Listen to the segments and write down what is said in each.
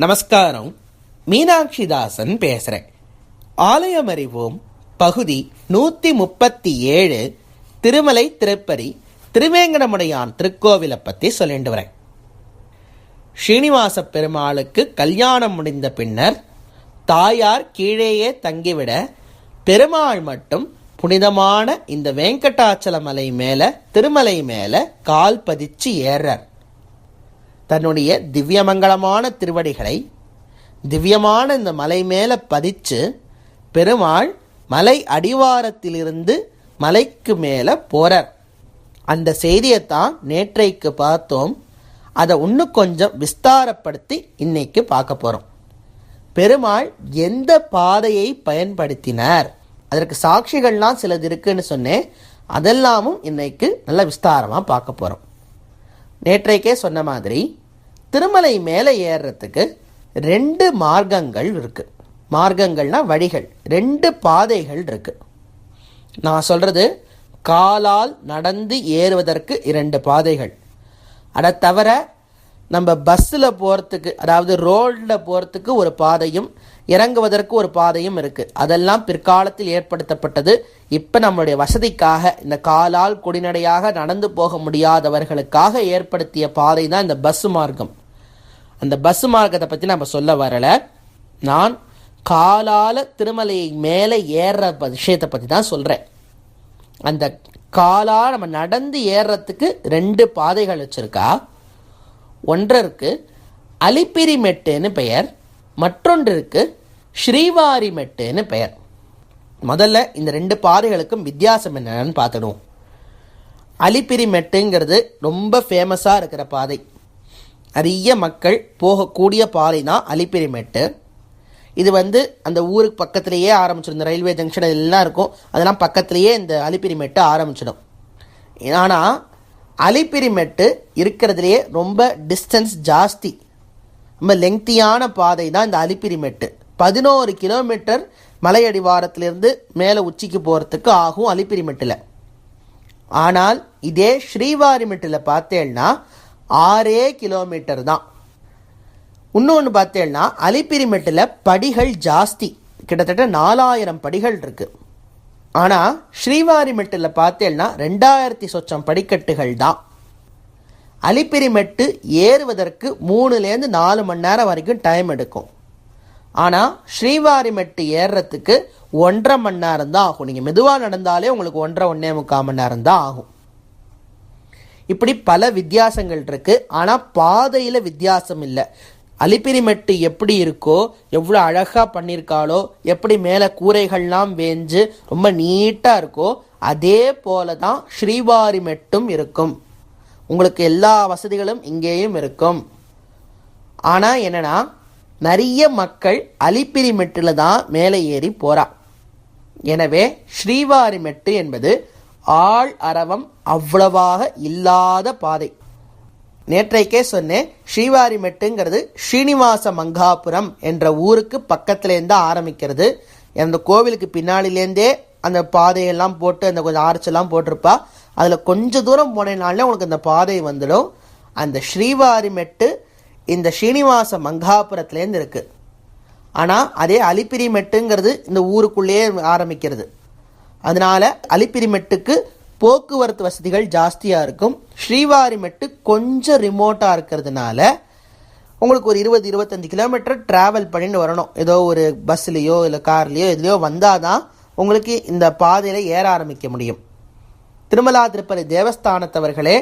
நமஸ்காரம். மீனாட்சிதாசன் பேசுகிறேன். ஆலயம் அறிவோம் பகுதி 137 திருமலை திருப்பதி திருவேங்கடமுடையான் திருக்கோவிலை பற்றி சொல்லிட்டு வரேன். ஸ்ரீனிவாச பெருமாளுக்கு கல்யாணம் முடிந்த பின்னர் தாயார் கீழேயே தங்கிவிட பெருமாள் மட்டும் புனிதமான இந்த வெங்கடாச்சல மலை மேலே திருமலை மேலே கால் பதிச்சு ஏறார். தன்னுடைய திவ்யமங்கலமான திருவடிகளை திவ்யமான இந்த மலை மேலே பதிச்சு பெருமாள் மலை அடிவாரத்திலிருந்து மலைக்கு மேலே போகிறார். அந்த செய்தியைத்தான் நேற்றைக்கு பார்த்தோம். அதை இன்னும் கொஞ்சம் விஸ்தாரப்படுத்தி இன்னைக்கு பார்க்க போகிறோம். பெருமாள் எந்த பாதையை பயன்படுத்தினார், அதற்கு சாட்சிகள்லாம் சிலது இருக்குன்னு சொன்னேன். அதெல்லாமும் இன்னைக்கு நல்ல விஸ்தாரமாக பார்க்க போகிறோம். நேற்றைக்கே சொன்ன மாதிரி திருமலை மேலே ஏறுறதுக்கு 2 மார்க்கங்கள் இருக்குது. மார்க்கங்கள்னா வழிகள், 2 பாதைகள் இருக்குது. நான் சொல்கிறது காலால் நடந்து ஏறுவதற்கு 2 பாதைகள். அதை தவிர நம்ம பஸ்ஸில் போகிறதுக்கு, அதாவது ரோடில் போகிறதுக்கு ஒரு பாதையும் இறங்குவதற்கு ஒரு பாதையும் இருக்குது. அதெல்லாம் பிற்காலத்தில் ஏற்படுத்தப்பட்டது. இப்போ நம்மளுடைய வசதிக்காக இந்த காலால் கொடிநடையாக நடந்து போக முடியாதவர்களுக்காக ஏற்படுத்திய பாதை தான் இந்த பஸ் மார்க்கம். அந்த பஸ் மார்க்கத்தை பற்றி நம்ம சொல்ல வரலை. நான் காலால் திருமலை மேலே ஏறுற விஷயத்தை பற்றி தான் சொல்கிறேன். அந்த காலால் நம்ம நடந்து ஏறுறதுக்கு 2 பாதைகள் வச்சுருக்கா. ஒன்றிற்கு அலிப்பிரி மெட்டுன்னு பெயர், மற்றொன்றிற்கு ஸ்ரீவாரி மெட்டுன்னு பெயர். முதல்ல இந்த 2 பாதைகளுக்கும் வித்தியாசம் என்னன்னு பார்த்துடுவோம். அலிப்பிரி மெட்டுங்கிறது ரொம்ப ஃபேமஸாக இருக்கிற பாதை. நிறைய மக்கள் போகக்கூடிய பாதை தான் அலிப்பிரி மெட்டு. இது அந்த ஊருக்கு பக்கத்துலேயே ஆரம்பிச்சிடும். இந்த ரயில்வே ஜங்ஷன் எல்லாம் இருக்கும், அதெல்லாம் பக்கத்துலேயே இந்த அலிப்பிரி மெட்டு ஆரம்பிச்சிடும். ஆனால் அலிப்பிரி மெட்டு இருக்கிறதுலையே ரொம்ப டிஸ்டன்ஸ் ஜாஸ்தி, ரொம்ப லெங்க்தியான பாதை தான் இந்த அலிப்பிரி மெட்டு. 11 கிலோமீட்டர் மலையடிவாரத்திலிருந்து மேலே உச்சிக்கு போகிறதுக்கு ஆகும் அலிப்பிரி மெட்டில். ஆனால் இதே ஸ்ரீவாரி மெட்டில் பார்த்தேன்னா 6 கிலோமீட்டர் தான். இன்னொன்று பார்த்தேன்னா அலிப்பிரி மெட்டில் படிகள் ஜாஸ்தி, கிட்டத்தட்ட 4000 படிகள் இருக்குது. ஆனால் ஸ்ரீவாரி மெட்டில் பார்த்தேன்னா 2000 சொச்சம் படிக்கட்டுகள் தான். அலிப்பிரி மெட்டு ஏறுவதற்கு 3லேருந்து 4 மணி நேரம் வரைக்கும் டைம் எடுக்கும். ஆனால் ஸ்ரீவாரி மெட்டு ஏறுறதுக்கு 1.5 மணி நேரம் தான் ஆகும். நீங்கள் மெதுவாக நடந்தாலே உங்களுக்கு 1.5-1.25 மணி நேரம் தான் ஆகும். இப்படி பல வித்தியாசங்கள் இருக்குது. ஆனால் பாதையில் வித்தியாசம் இல்லை. அலிப்பிரி மெட்டு எப்படி இருக்கோ, எவ்வளோ அழகாக பண்ணியிருக்காளோ, எப்படி மேலே கூரைகள்லாம் வேஞ்சு ரொம்ப நீட்டாக இருக்கோ, அதே போல தான் ஸ்ரீவாரி மெட்டும் இருக்கும். உங்களுக்கு எல்லா வசதிகளும் இங்கேயும் இருக்கும். ஆனால் என்னென்னா, நிறைய மக்கள் அலிப்பிரி மெட்டில் தான் மேலே ஏறி போகிறா. எனவே ஸ்ரீவாரி மெட்டு என்பது ஆள் அரவம் அவ்வளவாக இல்லாத பாதை. நேற்றைக்கே சொன்னேன், ஸ்ரீவாரி மெட்டுங்கிறது ஸ்ரீனிவாச மங்காபுரம் என்ற ஊருக்கு பக்கத்துலேருந்து ஆரம்பிக்கிறது. அந்த கோவிலுக்கு பின்னாடிலேருந்தே அந்த பாதையெல்லாம் போட்டு அந்த கொஞ்சம் ஆர்ச்செல்லாம் போட்டிருப்பா. அதில் கொஞ்சம் தூரம் போனேனாலே உங்களுக்கு அந்த பாதை வந்துடும். அந்த ஸ்ரீவாரி மெட்டு இந்த ஸ்ரீனிவாச மங்காபுரத்துலேருந்து இருக்குது. ஆனால் அதே அலிப்பிரி மெட்டுங்கிறது இந்த ஊருக்குள்ளேயே ஆரம்பிக்கிறது. அதனால் அலிப்பிரி மெட்டுக்கு போக்குவரத்து வசதிகள் ஜாஸ்தியாக இருக்கும். ஸ்ரீவாரி மெட்டு கொஞ்சம் ரிமோட்டாக இருக்கிறதுனால உங்களுக்கு ஒரு 20-25 கிலோமீட்டர் ட்ராவல் பண்ணிட்டு வரணும். ஏதோ ஒரு பஸ்லேயோ இல்லை கார்லேயோ எதுலையோ வந்தால் தான் உங்களுக்கு இந்த பாதையில் ஏற ஆரம்பிக்க முடியும். திருமலா திருப்பதி தேவஸ்தானத்தவர்களே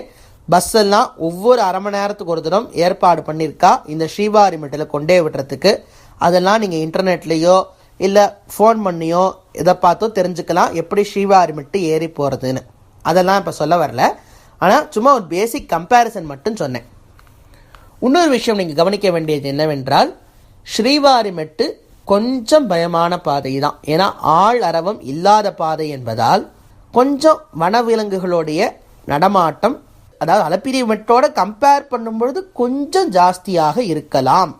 பஸ்ஸெல்லாம் ஒவ்வொரு அரை மணி நேரத்துக்கு ஒரு தினம் ஏற்பாடு பண்ணியிருக்கா இந்த ஸ்ரீவாரி மெட்டில் கொண்டே விடுறதுக்கு. அதெல்லாம் நீங்கள் இன்டர்நெட்லேயோ இல்லை ஃபோன் பண்ணியோ இதை பார்த்தோ தெரிஞ்சுக்கலாம் எப்படி ஸ்ரீவாரி மெட்டு ஏறி போகிறதுன்னு. அதெல்லாம் இப்போ சொல்ல வரல. ஆனால் சும்மா ஒரு பேசிக் கம்பேரிசன் மட்டும் சொன்னேன். இன்னொரு விஷயம் நீங்கள் கவனிக்க வேண்டியது என்னவென்றால், ஸ்ரீவாரி மெட்டு கொஞ்சம் பயமான பாதை தான். ஏன்னா ஆள் அரவம் இல்லாத பாதை என்பதால் கொஞ்சம் வனவிலங்குகளுடைய நடமாட்டம், அதாவது அலிப்பிரி மெட்டோட கம்பேர் பண்ணும்பொழுது கொஞ்சம் ஜாஸ்தியாக இருக்கலாம்.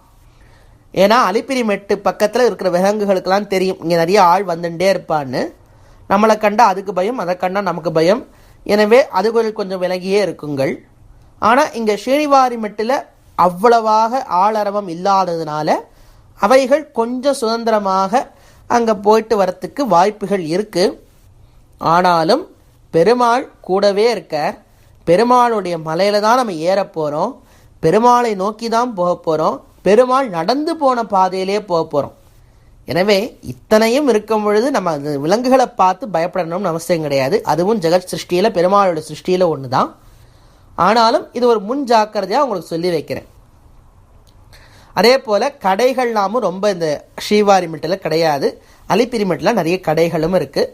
ஏன்னா அலிப்பிரி மெட்டு பக்கத்தில் இருக்கிற விலங்குகளுக்கெல்லாம் தெரியும் இங்கே நிறைய ஆள் வந்துட்டே இருப்பான்னு. நம்மளை கண்டா அதுக்கு பயம், அதை கண்டா நமக்கு பயம். எனவே அதுகள் கொஞ்சம் விலகியே இருக்குங்கள். ஆனால் இங்கே ஸ்ரீனிவாரி மெட்டில் அவ்வளவாக ஆளரவம் இல்லாததுனால அவைகள் கொஞ்சம் சுதந்திரமாக அங்கே போயிட்டு வரத்துக்கு வாய்ப்புகள் இருக்குது. ஆனாலும் பெருமாள் கூடவே இருக்கார். பெருமாளுடைய மலையில் தான் நம்ம ஏற போகிறோம். பெருமாளை நோக்கி தான் போக போகிறோம். பெருமாள் நடந்து போன பாதையிலே போக போகிறோம். எனவே இத்தனையும் இருக்கும் பொழுது நம்ம அந்த விலங்குகளை பார்த்து பயப்படணும்னு அவசியம் கிடையாது. அதுவும் ஜெகத் சிருஷ்டியில் பெருமாளோட சிருஷ்டியில் ஒன்று தான். ஆனாலும் இது ஒரு முன் ஜாக்கிரதையாக உங்களுக்கு சொல்லி வைக்கிறேன். அதே போல் கடைகள்லாமும் ரொம்ப இந்த ஸ்ரீவாரிமெட்டில் கிடையாது. அலிப்பிரிமெட்டில் நிறைய கடைகளும் இருக்குது.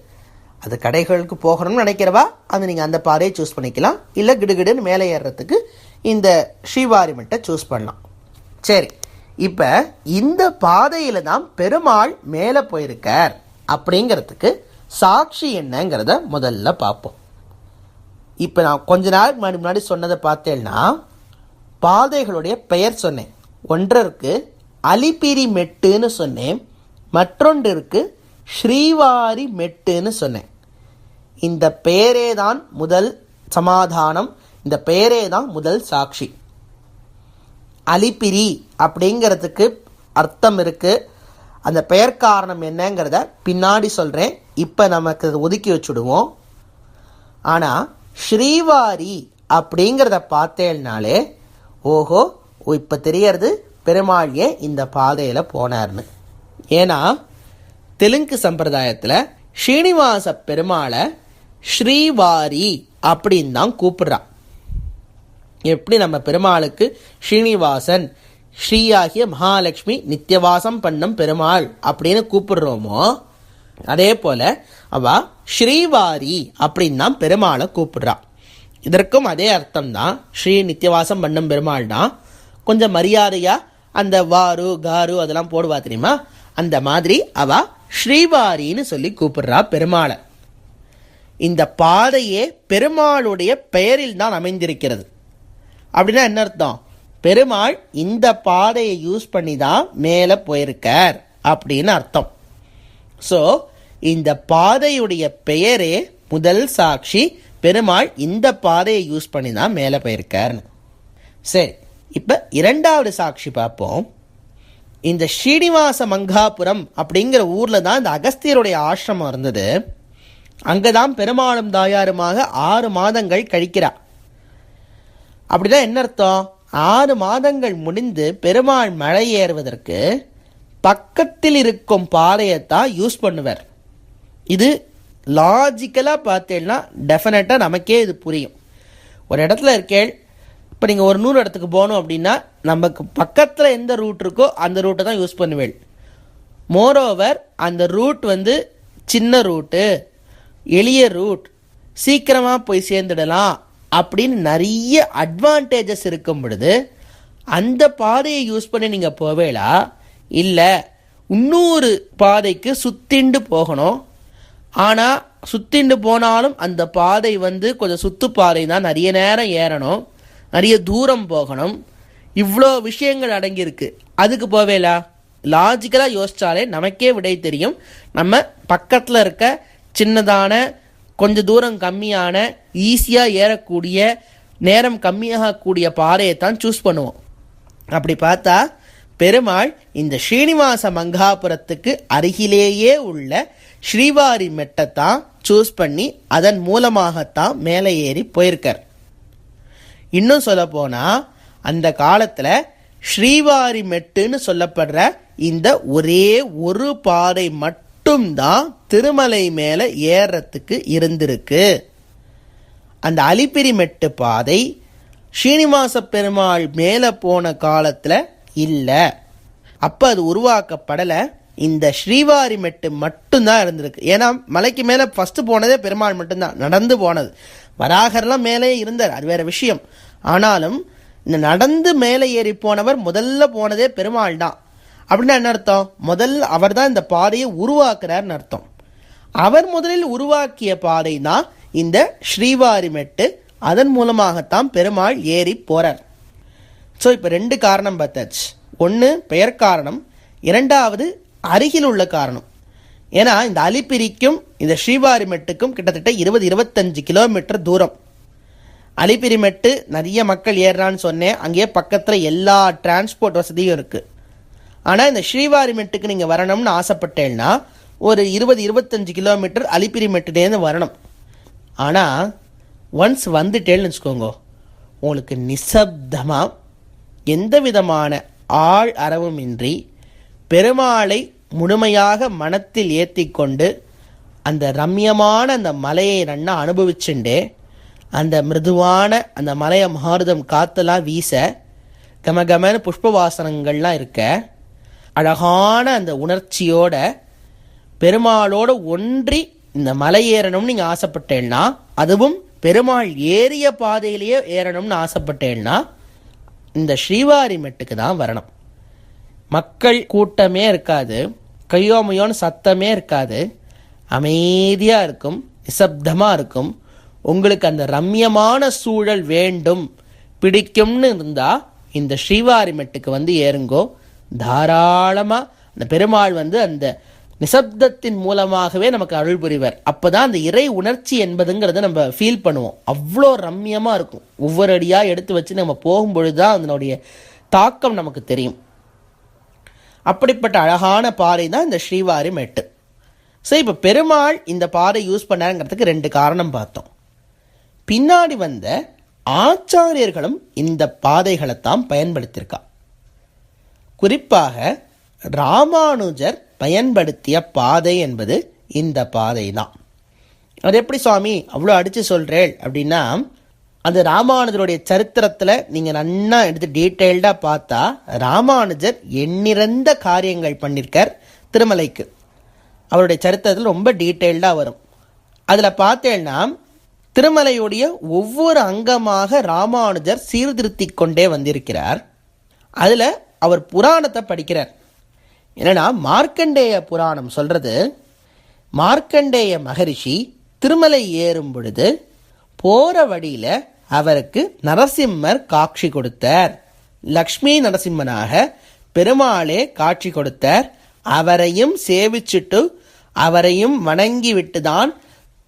அது கடைகளுக்கு போகணும்னு நினைக்கிறவா அது நீங்கள் அந்த பாதையை சூஸ் பண்ணிக்கலாம். இல்லை கிடுகிடுன்னு மேலே ஏறுறதுக்கு இந்த ஸ்ரீவாரிமெட்டை சூஸ் பண்ணலாம். சரி, இப்போ இந்த பாதையில் தான் பெருமாள் மேலே போயிருக்கார் அப்படிங்கிறதுக்கு சாட்சி என்னங்கிறத முதல்ல பார்ப்போம். இப்போ நான் கொஞ்ச நாள் முன்னாடி சொன்னதை பார்த்தேன்னா பாதைகளுடைய பெயர் சொன்னேன். ஒன்றிற்கு அலிப்பிரி மெட்டுன்னு சொன்னேன், மற்றொன்றிற்கு ஸ்ரீவாரி மெட்டுன்னு சொன்னேன். இந்த பெயரே தான் முதல் சமாதானம், இந்த பெயரே தான் முதல் சாட்சி. அலிப்பிரி அப்படிங்கிறதுக்கு அர்த்தம் இருக்குது. அந்த பெயர் காரணம் என்னங்கிறத பின்னாடி சொல்கிறேன். இப்போ நமக்கு அதை ஒதுக்கி வச்சுடுவோம். ஆனால் ஸ்ரீவாரி அப்படிங்கிறத பார்த்தேன்னாலே ஓஹோ இப்போ தெரியறது பெருமாள் ஏன் இந்த பாதையில் போனார்னு. ஏன்னா தெலுங்கு சம்பிரதாயத்தில் ஸ்ரீனிவாச பெருமாளை ஸ்ரீவாரி அப்படின்னு தான் கூப்பிடுறான். எப்படி நம்ம பெருமாளுக்கு ஸ்ரீனிவாசன், ஸ்ரீயாகிய மகாலட்சுமி நித்தியவாசம் பண்ணும் பெருமாள் அப்படின்னு கூப்பிடுறோமோ, அதே போல அவ ஸ்ரீவாரி அப்படின்னு தான் பெருமாளை கூப்பிடுறான். இதற்கும் அதே அர்த்தம் தான். ஸ்ரீ நித்தியவாசம் பண்ணும் பெருமாள் தான். கொஞ்சம் மரியாதையாக அந்த வாரு காரு அதெல்லாம் போடுவா தெரியுமா, அந்த மாதிரி அவ ஸ்ரீவாரின்னு சொல்லி கூப்பிடுறா பெருமாளை. இந்த பாதையே பெருமாளுடைய பெயரில் தான் அமைந்திருக்கிறது. அப்படின்னா என்ன அர்த்தம்? பெருமாள் இந்த பாதையை யூஸ் பண்ணி தான் மேலே போயிருக்கார் அப்படின்னு அர்த்தம். ஸோ இந்த பாதையுடைய பெயரே முதல் சாட்சி, பெருமாள் இந்த பாதையை யூஸ் பண்ணி தான் மேலே போயிருக்காருன்னு. சரி, இப்போ இரண்டாவது சாட்சி பார்ப்போம். இந்த ஸ்ரீனிவாச மங்காபுரம் அப்படிங்கிற ஊரில் தான் இந்த அகஸ்தியருடைய ஆசிரமம் இருந்தது. அங்கே தான் பெருமாளும் தாயாருமாக 6 மாதங்கள் கழிக்கிறார். அப்படின்னா என்ன அர்த்தம்? 6 மாதங்கள் முடிந்து பெருமாள் மலை ஏறுவதற்கு பக்கத்தில் இருக்கும் பாதையத்தான் யூஸ் பண்ணுவார். இது லாஜிக்கலாக பார்த்தேன்னா டெஃபினட்டாக நமக்கே இது புரியும். ஒரு இடத்துல இருக்கேள், இப்போ நீங்கள் ஒரு 100 இடத்துக்கு போகணும் அப்படின்னா நமக்கு பக்கத்தில் எந்த ரூட் இருக்கோ அந்த ரூட்டை தான் யூஸ் பண்ணுவேள். மோரோவர் அந்த ரூட் சின்ன ரூட்டு, எளிய ரூட், சீக்கிரமாக போய் சேர்ந்துடலாம் அப்படின்னு நிறைய அட்வான்டேஜஸ் இருக்கும் பொழுது அந்த பாதையை யூஸ் பண்ணி நீங்கள் போவேளா, இல்லை இன்னொரு பாதைக்கு சுத்திண்டு போகணும், ஆனால் சுத்திண்டு போனாலும் அந்த பாதை கொஞ்சம் சுற்றுப்பாதை தான், நிறைய நேரம் ஏறணும், நிறைய தூரம் போகணும், இவ்வளோ விஷயங்கள் அடங்கியிருக்கு, அதுக்கு போவேலா? லாஜிக்கலாக யோசித்தாலே நமக்கே விடை தெரியும். நம்ம பக்கத்தில் இருக்க சின்னதான கொஞ்சம் தூரம் கம்மியான ஈஸியாக ஏறக்கூடிய நேரம் கம்மியாகக்கூடிய பாதையை தான் சூஸ் பண்ணுவோம். அப்படி பார்த்தா பெருமாள் இந்த ஸ்ரீனிவாச மங்காபுரத்துக்கு அருகிலேயே உள்ள ஸ்ரீவாரி மெட்டை தான் சூஸ் பண்ணி அதன் மூலமாகத்தான் மேலே ஏறி போயிருக்கார். இன்னும் சொல்ல போனால் அந்த காலத்தில் ஸ்ரீவாரி மெட்டுன்னு சொல்லப்படுற இந்த ஒரே ஒரு பாதை மட்டும்தான் திருமலை மேலே ஏறத்துக்கு இருந்திருக்கு. அந்த அலிப்பிரி மெட்டு பாதை ஸ்ரீனிவாச பெருமாள் மேலே போன காலத்தில் இல்லை. அப்போ அது உருவாக்கப்படலை. இந்த ஸ்ரீவாரி மெட்டு மட்டும்தான் இருந்திருக்கு. ஏன்னா மலைக்கு மேலே ஃபஸ்ட்டு போனதே பெருமாள் மட்டும்தான், நடந்து போனது. வராகர்லாம் மேலே இருந்தார், அது வேறு விஷயம். ஆனாலும் இந்த நடந்து மேலே ஏறி போனவர் முதல்ல போனதே பெருமாள் தான். அப்படின்னா என்ன அர்த்தம்? முதல்ல அவர் தான் இந்த பாதையை உருவாக்குறார்னு அர்த்தம். அவர் முதலில் உருவாக்கிய பாதை தான் இந்த ஸ்ரீவாரி மெட்டு. அதன் மூலமாகத்தான் பெருமாள் ஏறி போகிறார். ஸோ இப்போ 2 காரணம் பார்த்தாச்சு. ஒன்று பெயர் காரணம், இரண்டாவது அருகில் உள்ள காரணம். ஏன்னா இந்த அலிப்பிரிக்கும் இந்த ஸ்ரீவாரி மெட்டுக்கும் கிட்டத்தட்ட 20-25 கிலோமீட்டர் தூரம். அலிப்பிரிமெட்டு நிறைய மக்கள் ஏறுறான்னு சொன்னேன். அங்கேயே பக்கத்தில் எல்லா டிரான்ஸ்போர்ட் வசதியும் இருக்குது. ஆனால் இந்த ஸ்ரீவாரிமெட்டுக்கு நீங்கள் வரணும்னு ஆசைப்பட்டேன்னா ஒரு 20-25 கிலோமீட்டர் அலிப்பிரிமெட்டுலேருந்து வரணும். ஆனால் ஒன்ஸ் வந்துட்டேன்னு வச்சுக்கோங்க, உங்களுக்கு நிசப்தமாக எந்த விதமான ஆள் அரவுமின்றி பெருமாளை முழுமையாக மனத்தில் ஏற்றி கொண்டு அந்த ரம்யமான அந்த மலையை நன்னா அனுபவிச்சுண்டே அந்த மிருதுவான அந்த மலையை மாறுதம் காற்றெல்லாம் வீச கமகமன்னு புஷ்ப வாசனங்கள்லாம் இருக்க அழகான அந்த உணர்ச்சியோட பெருமாளோட ஒன்றி இந்த மலை ஏறணும்னு நீங்கள் ஆசைப்பட்டேன்னா, அதுவும் பெருமாள் ஏறிய பாதையிலேயே ஏறணும்னு ஆசைப்பட்டேன்னா இந்த ஸ்ரீவாரிமெட்டுக்கு தான் வரணும். மக்கள் கூட்டமே இருக்காது, கையோமையோன்னு சத்தமே இருக்காது, அமைதியாக இருக்கும், நிசப்தமாக இருக்கும். உங்களுக்கு அந்த ரம்யமான சூழல் வேண்டும் பிடிக்கும்னு இருந்தால் இந்த ஸ்ரீவாரிமெட்டுக்கு வந்து ஏறுங்கோ. தாராளமாக அந்த பெருமாள் வந்து அந்த நிசப்தத்தின் மூலமாகவே நமக்கு அருள் புரிவர். அப்போ தான் அந்த இறை உணர்ச்சி என்பதுங்கிறத நம்ம ஃபீல் பண்ணுவோம். அவ்வளோ ரம்யமாக இருக்கும். ஒவ்வொரு அடியாக எடுத்து வச்சு நம்ம போகும்பொழுது தான் அதனுடைய தாக்கம் நமக்கு தெரியும். அப்படிப்பட்ட அழகான பாறை தான் இந்த ஸ்ரீவாரிமெட்டு. சரி, இப்போ பெருமாள் இந்த பாறை யூஸ் பண்ணாருங்கிறதுக்கு 2 காரணம் பார்த்தோம். பின்னாடி வந்த ஆச்சாரியர்களும் இந்த பாதைகளைத்தான் பயன்படுத்தியிருக்கா. குறிப்பாக ராமானுஜர் பயன்படுத்திய பாதை என்பது இந்த பாதை தான். அது எப்படி சுவாமி அவ்வளோ அடித்து சொல்கிறேள் அப்படின்னா, அந்த ராமானுஜருடைய சரித்திரத்தில் நீங்கள் நன்னா எடுத்து டீட்டெயில்டாக பார்த்தா ராமானுஜர் எண்ணிறந்த காரியங்கள் பண்ணியிருக்கார் திருமலைக்கு. அவருடைய சரித்திரத்தில் ரொம்ப டீட்டெயில்டாக வரும். அதில் பார்த்தேன்னா திருமலையுடைய ஒவ்வொரு அங்கமாக ராமானுஜர் சீர்திருத்தி கொண்டே வந்திருக்கிறார். அதில் அவர் புராணத்தை படிக்கிறார். என்னன்னா, மார்க்கண்டேய புராணம் சொல்கிறது, மார்க்கண்டேய மகரிஷி திருமலை ஏறும் பொழுது போகிற வழியில் அவருக்கு நரசிம்மர் காட்சி கொடுத்தார். லக்ஷ்மி நரசிம்மனாக பெருமாளே காட்சி கொடுத்தார். அவரையும் சேவிச்சுட்டு அவரையும் வணங்கி விட்டுதான்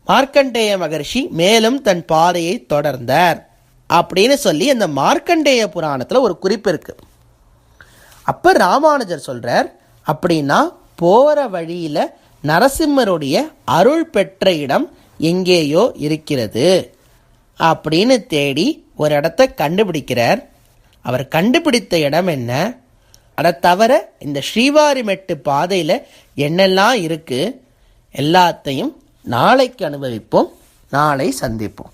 மார்க்கண்டேய மகரிஷி மேலும் தன் பாதையை தொடர்ந்தார் அப்படின்னு சொல்லி அந்த மார்க்கண்டேய புராணத்தில் ஒரு குறிப்பு இருக்கு. அப்போ ராமானுஜர் சொல்கிறார், அப்படின்னா போகிற வழியில் நரசிம்மருடைய அருள் பெற்ற இடம் எங்கேயோ இருக்கிறது அப்படின்னு தேடி ஒரு இடத்தை கண்டுபிடிக்கிறார். அவர் கண்டுபிடித்த இடம் என்ன? அதை தவிர இந்த ஸ்ரீவாரிமெட்டு பாதையில் என்னெல்லாம் இருக்குது எல்லாத்தையும் நாளைக்கு அனுபவிப்போம். நாளை சந்திப்போம்.